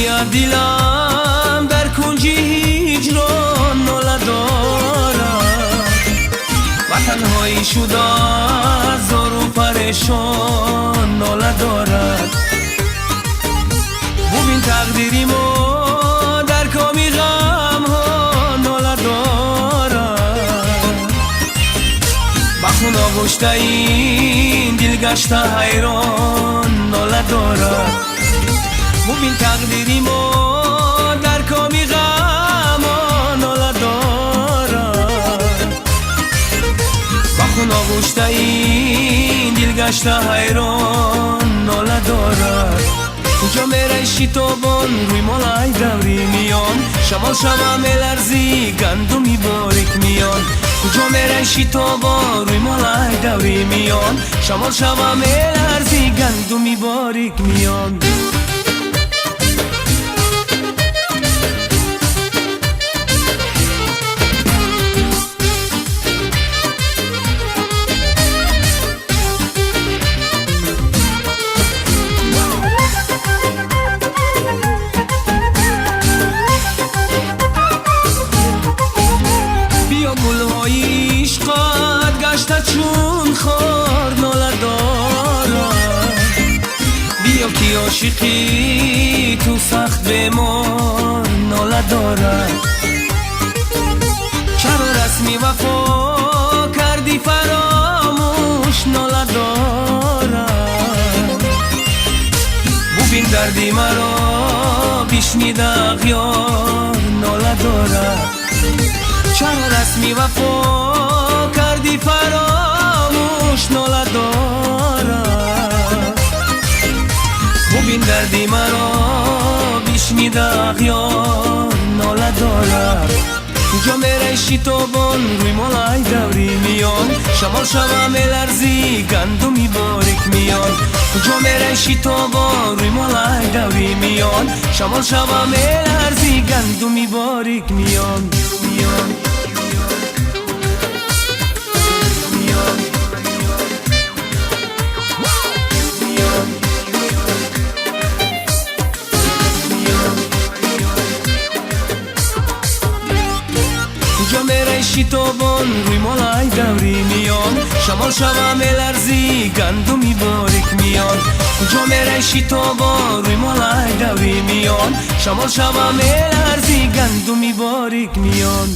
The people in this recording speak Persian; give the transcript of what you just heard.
میاد دیلم در کنج هجران ناله دارد و تنهایی شده زار و پریشان ناله دارد. ببین تقدیری ما در کامی غم ها ناله دارد. با خون آغشته این دل گشته حیران ناله دارد. ببین تقدیری ما در کامی غم ها ناله دارد. با خون آغشته این دل گشته حیران ناله دارد. کجا میره شتابان روی مالای دوری میان، شمال شما میلرزی گندمی باریک میان. کجا میره شتابان روی مالای دوری میان، شمال شما میلرزی گندمی باریک میان. گلهای عشقت گشته چون خار ناله دارد. بیا که عاشقی تو سخت بیمار ناله دارد. چرا رسمی وفا کردی فراموش ناله دارد. ببین دردی مرا بشنیده اغیار ناله دارد. چرا رسمی وفا کردی فراموش ناله دارد. ببین دردی مرا بشنیده اغیار ناله دارد. کجا میره شتابان روی مالای دوری میان، شمال شما میلرزی گندمی باریک میان. کجا میره شتابان روی مالای دوری میان، شمال شما میلرزی گندمی باریک میان. کجا میره شتابان روی مالای دوری میان، شمال شما میلرزی گندمی باریک میان. کجا میره شتابان روی مالای دوری میان، شمال شما میلرزی گندمی باریک میان.